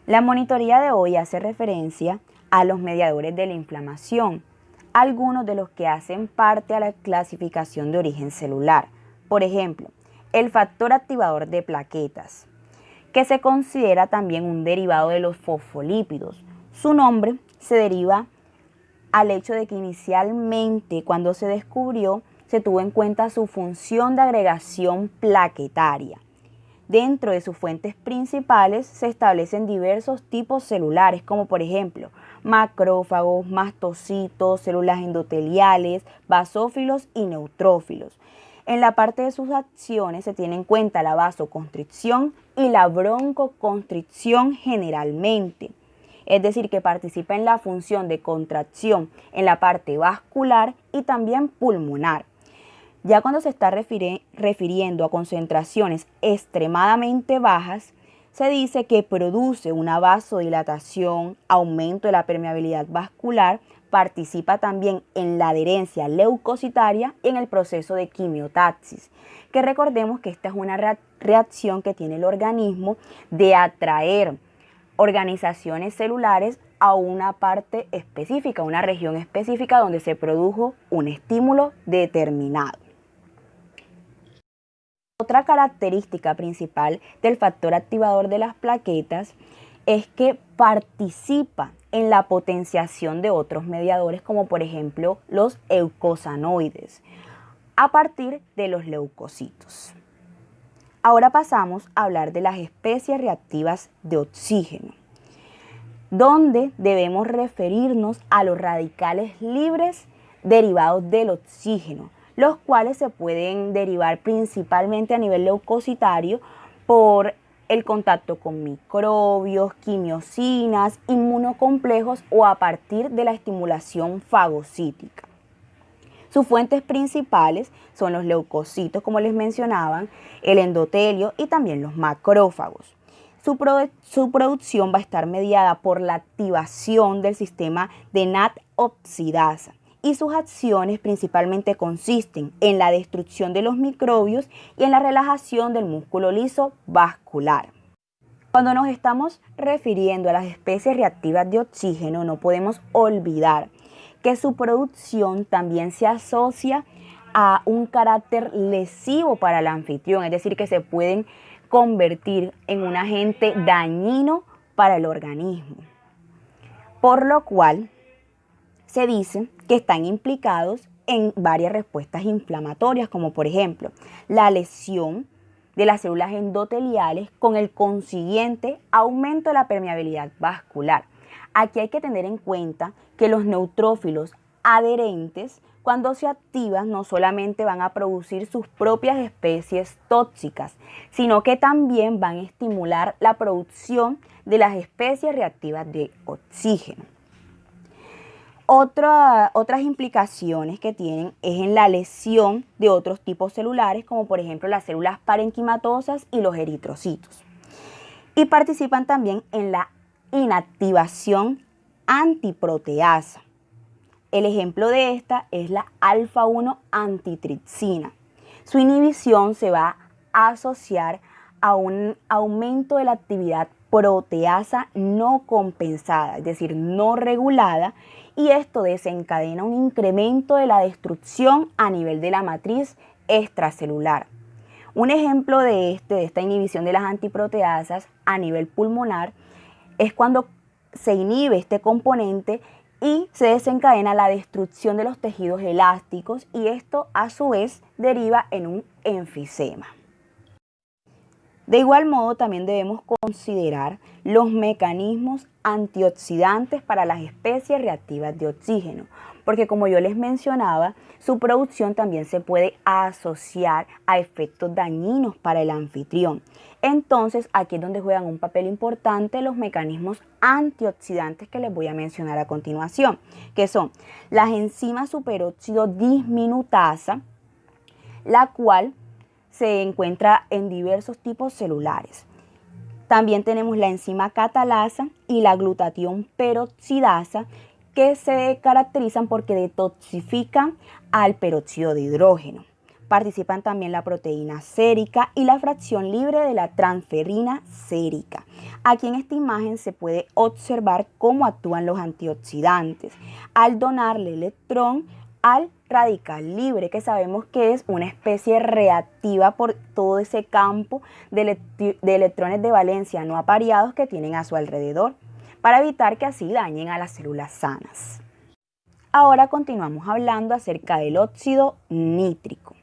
La monitoría de hoy hace referencia a los mediadores de la inflamación, algunos de los que hacen parte a la clasificación de origen celular. Por ejemplo, el factor activador de plaquetas, que se considera también un derivado de los fosfolípidos. Su nombre se deriva al hecho de que inicialmente, cuando se descubrió, se tuvo en cuenta su función de agregación plaquetaria. Dentro de sus fuentes principales se establecen diversos tipos celulares, como por ejemplo macrófagos, mastocitos, células endoteliales, basófilos y neutrófilos. En la parte de sus acciones se tiene en cuenta la vasoconstricción y la broncoconstricción generalmente. Es decir, que participa en la función de contracción en la parte vascular y también pulmonar. Ya cuando se está refiriendo a concentraciones extremadamente bajas, se dice que produce una vasodilatación, aumento de la permeabilidad vascular, participa también en la adherencia leucocitaria y en el proceso de quimiotaxis, que recordemos que esta es una reacción que tiene el organismo de atraer organizaciones celulares a una parte específica, una región específica donde se produjo un estímulo determinado. Otra característica principal del factor activador de las plaquetas es que participa en la potenciación de otros mediadores, como por ejemplo los eicosanoides, a partir de los leucocitos. Ahora pasamos a hablar de las especies reactivas de oxígeno, donde debemos referirnos a los radicales libres derivados del oxígeno, los cuales se pueden derivar principalmente a nivel leucocitario por el contacto con microbios, quimiosinas, inmunocomplejos o a partir de la estimulación fagocítica. Sus fuentes principales son los leucocitos, como les mencionaban, el endotelio y también los macrófagos. Su producción va a estar mediada por la activación del sistema de NAT-oxidasa y sus acciones principalmente consisten en la destrucción de los microbios y en la relajación del músculo liso vascular. Cuando nos estamos refiriendo a las especies reactivas de oxígeno, no podemos olvidar que su producción también se asocia a un carácter lesivo para el anfitrión, es decir, que se pueden convertir en un agente dañino para el organismo, por lo cual se dice que están implicados en varias respuestas inflamatorias, como por ejemplo la lesión de las células endoteliales con el consiguiente aumento de la permeabilidad vascular. Aquí hay que tener en cuenta que los neutrófilos adherentes, cuando se activan, no solamente van a producir sus propias especies tóxicas, sino que también van a estimular la producción de las especies reactivas de oxígeno. Otras implicaciones que tienen es en la lesión de otros tipos celulares, como por ejemplo las células parenquimatosas y los eritrocitos. Y participan también en la inactivación antiproteasa. El ejemplo de esta es la alfa-1 antitripsina. Su inhibición se va a asociar a un aumento de la actividad proteasa no compensada, es decir, no regulada, y esto desencadena un incremento de la destrucción a nivel de la matriz extracelular. Un ejemplo de esta inhibición de las antiproteasas a nivel pulmonar es cuando se inhibe este componente y se desencadena la destrucción de los tejidos elásticos y esto a su vez deriva en un enfisema. De igual modo también debemos considerar los mecanismos antioxidantes para las especies reactivas de oxígeno, porque como yo les mencionaba, su producción también se puede asociar a efectos dañinos para el anfitrión. Entonces, aquí es donde juegan un papel importante los mecanismos antioxidantes que les voy a mencionar a continuación, que son las enzimas superóxido disminutasa, la cual se encuentra en diversos tipos celulares. También tenemos la enzima catalasa y la glutatión peroxidasa, que se caracterizan porque detoxifican al peróxido de hidrógeno. Participan también la proteína sérica y la fracción libre de la transferrina sérica. Aquí en esta imagen se puede observar cómo actúan los antioxidantes al donarle electrón al radical libre, que sabemos que es una especie reactiva por todo ese campo de electrones de valencia no apareados que tienen a su alrededor, para evitar que así dañen a las células sanas. Ahora continuamos hablando acerca del óxido nítrico,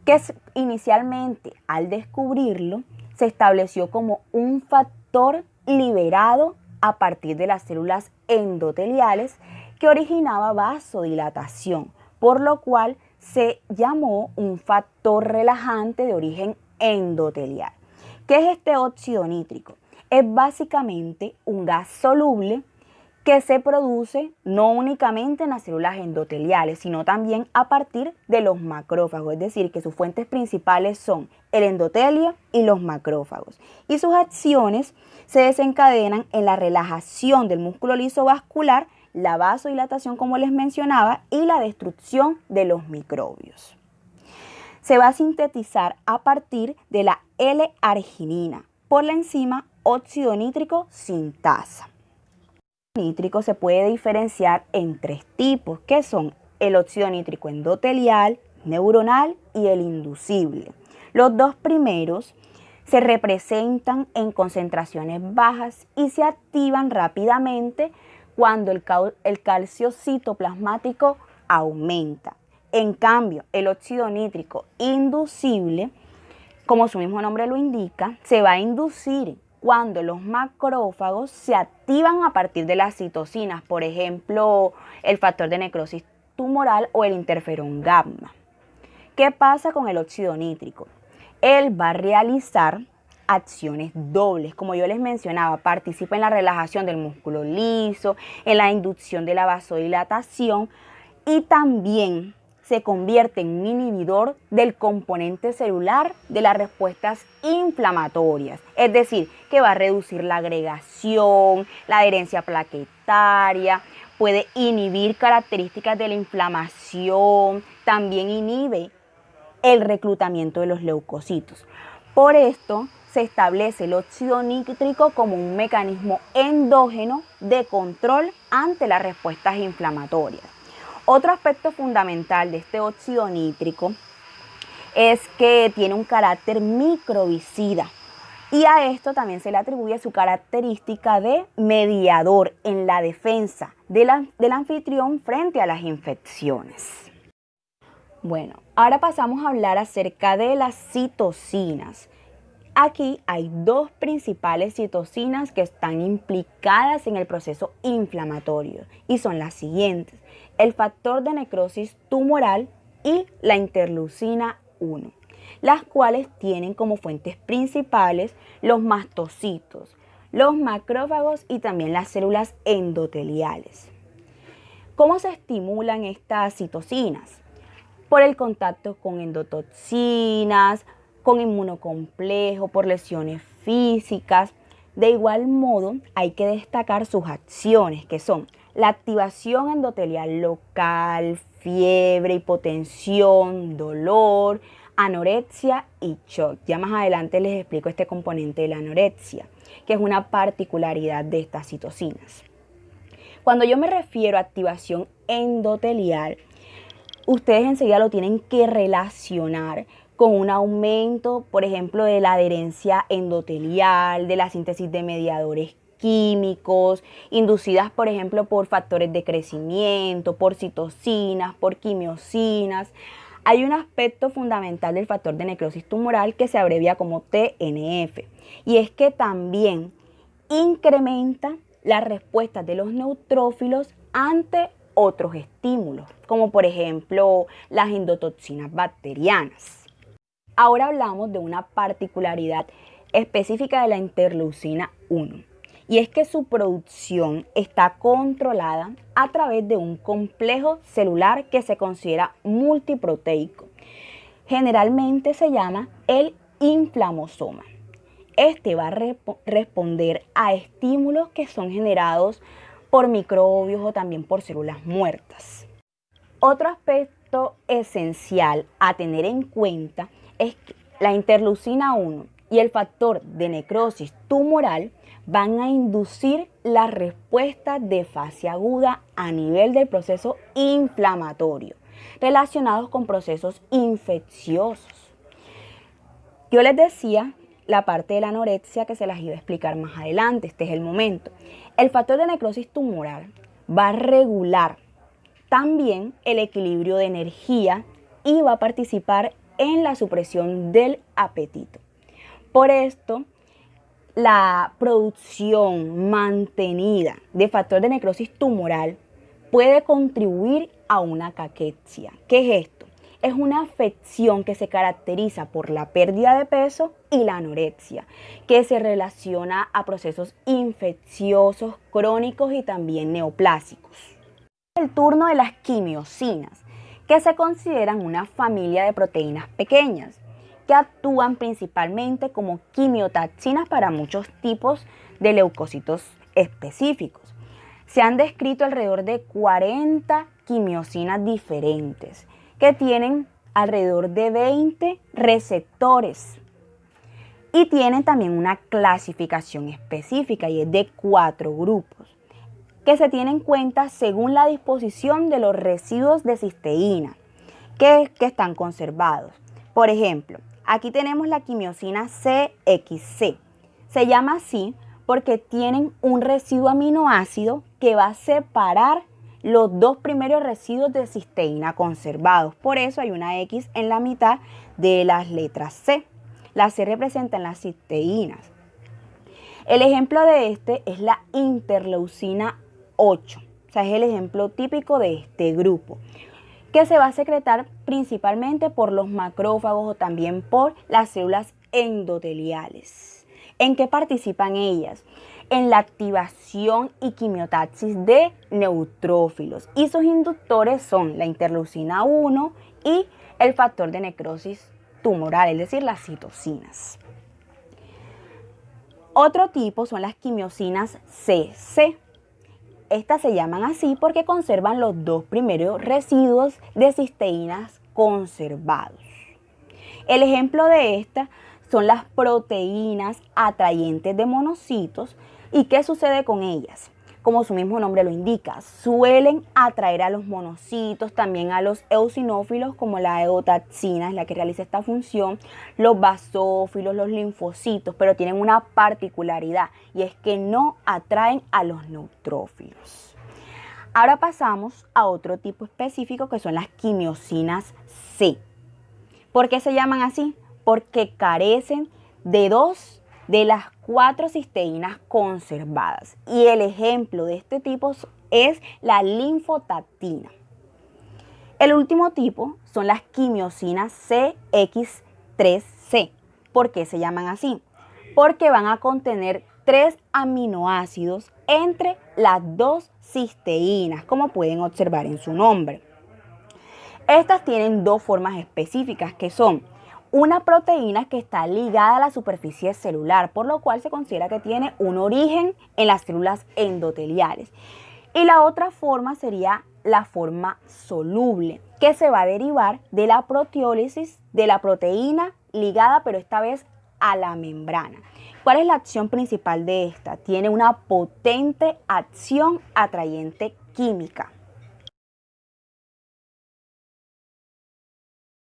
que inicialmente al descubrirlo se estableció como un factor liberado a partir de las células endoteliales que originaba vasodilatación, por lo cual se llamó un factor relajante de origen endotelial. ¿Qué es este óxido nítrico? Es básicamente un gas soluble que se produce no únicamente en las células endoteliales, sino también a partir de los macrófagos, es decir, que sus fuentes principales son el endotelio y los macrófagos. Y sus acciones se desencadenan en la relajación del músculo liso vascular, la vasodilatación, como les mencionaba, y la destrucción de los microbios. Se va a sintetizar a partir de la L-arginina por la enzima óxido nítrico sintasa. El óxido nítrico se puede diferenciar en tres tipos, que son el óxido nítrico endotelial, neuronal y el inducible. Los dos primeros se representan en concentraciones bajas y se activan rápidamente cuando el calcio citoplasmático aumenta. En cambio, el óxido nítrico inducible, como su mismo nombre lo indica, se va a inducir cuando los macrófagos se activan a partir de las citocinas, por ejemplo, el factor de necrosis tumoral o el interferón gamma. ¿Qué pasa con el óxido nítrico? Él va a realizar acciones dobles, como yo les mencionaba, participa en la relajación del músculo liso, en la inducción de la vasodilatación y también se convierte en un inhibidor del componente celular de las respuestas inflamatorias, es decir, que va a reducir la agregación, la adherencia plaquetaria, puede inhibir características de la inflamación, también inhibe el reclutamiento de los leucocitos. Por esto se establece el óxido nítrico como un mecanismo endógeno de control ante las respuestas inflamatorias. Otro aspecto fundamental de este óxido nítrico es que tiene un carácter microbicida y a esto también se le atribuye su característica de mediador en la defensa del anfitrión frente a las infecciones. Bueno, ahora pasamos a hablar acerca de las citocinas. Aquí hay dos principales citocinas que están implicadas en el proceso inflamatorio y son las siguientes: el factor de necrosis tumoral y la interleucina 1, las cuales tienen como fuentes principales los mastocitos, los macrófagos y también las células endoteliales. ¿Cómo se estimulan estas citocinas? Por el contacto con endotoxinas, con inmunocomplejo, por lesiones físicas. De igual modo, hay que destacar sus acciones, que son la activación endotelial local, fiebre, hipotensión, dolor, anorexia y shock. Ya más adelante les explico este componente de la anorexia, que es una particularidad de estas citocinas. Cuando yo me refiero a activación endotelial, ustedes enseguida lo tienen que relacionar con un aumento, por ejemplo, de la adherencia endotelial, de la síntesis de mediadores químicos, inducidas, por ejemplo, por factores de crecimiento, por citocinas, por quimiosinas. Hay un aspecto fundamental del factor de necrosis tumoral que se abrevia como TNF, y es que también incrementa las respuestas de los neutrófilos ante otros estímulos, como por ejemplo las endotoxinas bacterianas. Ahora hablamos de una particularidad específica de la interleucina 1, y es que su producción está controlada a través de un complejo celular que se considera multiproteico. Generalmente se llama el inflamosoma. Este va a responder a estímulos que son generados por microbios o también por células muertas. Otro aspecto esencial a tener en cuenta es que la interleucina 1 y el factor de necrosis tumoral van a inducir la respuesta de fase aguda a nivel del proceso inflamatorio, relacionados con procesos infecciosos. Yo les decía la parte de la anorexia que se las iba a explicar más adelante, este es el momento. El factor de necrosis tumoral va a regular también el equilibrio de energía y va a participar en la supresión del apetito. Por esto, la producción mantenida de factor de necrosis tumoral puede contribuir a una caquexia. ¿Qué es esto? Es una afección que se caracteriza por la pérdida de peso y la anorexia, que se relaciona a procesos infecciosos, crónicos y también neoplásicos. El turno de las quimiosinas, que se consideran una familia de proteínas pequeñas, que actúan principalmente como quimiotaxinas para muchos tipos de leucocitos específicos. Se han descrito alrededor de 40 quimiosinas diferentes, que tienen alrededor de 20 receptores y tienen también una clasificación específica y es de 4 grupos que se tienen en cuenta según la disposición de los residuos de cisteína que están conservados. Por ejemplo, aquí tenemos la quimiosina CXC. Se llama así porque tienen un residuo aminoácido que va a separar los 2 primeros residuos de cisteína conservados. Por eso hay una X en la mitad de las letras C. La C representa las cisteínas. El ejemplo de este es la interleucina 8. O sea, es el ejemplo típico de este grupo, que se va a secretar principalmente por los macrófagos o también por las células endoteliales. ¿En qué participan ellas? En la activación y quimiotaxis de neutrófilos. Y sus inductores son la interleucina 1 y el factor de necrosis tumoral, es decir, las citocinas. Otro tipo son las quimiosinas CC. Estas se llaman así porque conservan los 2 primeros residuos de cisteínas conservados. El ejemplo de estas son las proteínas atrayentes de monocitos. ¿Y qué sucede con ellas? Como su mismo nombre lo indica, suelen atraer a los monocitos, también a los eosinófilos, como la eotaxina es la que realiza esta función, los basófilos, los linfocitos, pero tienen una particularidad y es que no atraen a los neutrófilos. Ahora pasamos a otro tipo específico que son las quimiosinas C. ¿Por qué se llaman así? Porque carecen de 2 de las 4 cisteínas conservadas. Y el ejemplo de este tipo es la linfotactina. El último tipo son las quimiosinas CX3C. ¿Por qué se llaman así? Porque van a contener 3 aminoácidos entre las 2 cisteínas, como pueden observar en su nombre. Estas tienen 2 formas específicas que son una proteína que está ligada a la superficie celular, por lo cual se considera que tiene un origen en las células endoteliales. Y la otra forma sería la forma soluble, que se va a derivar de la proteólisis de la proteína ligada, pero esta vez a la membrana. ¿Cuál es la acción principal de esta? Tiene una potente acción atrayente química.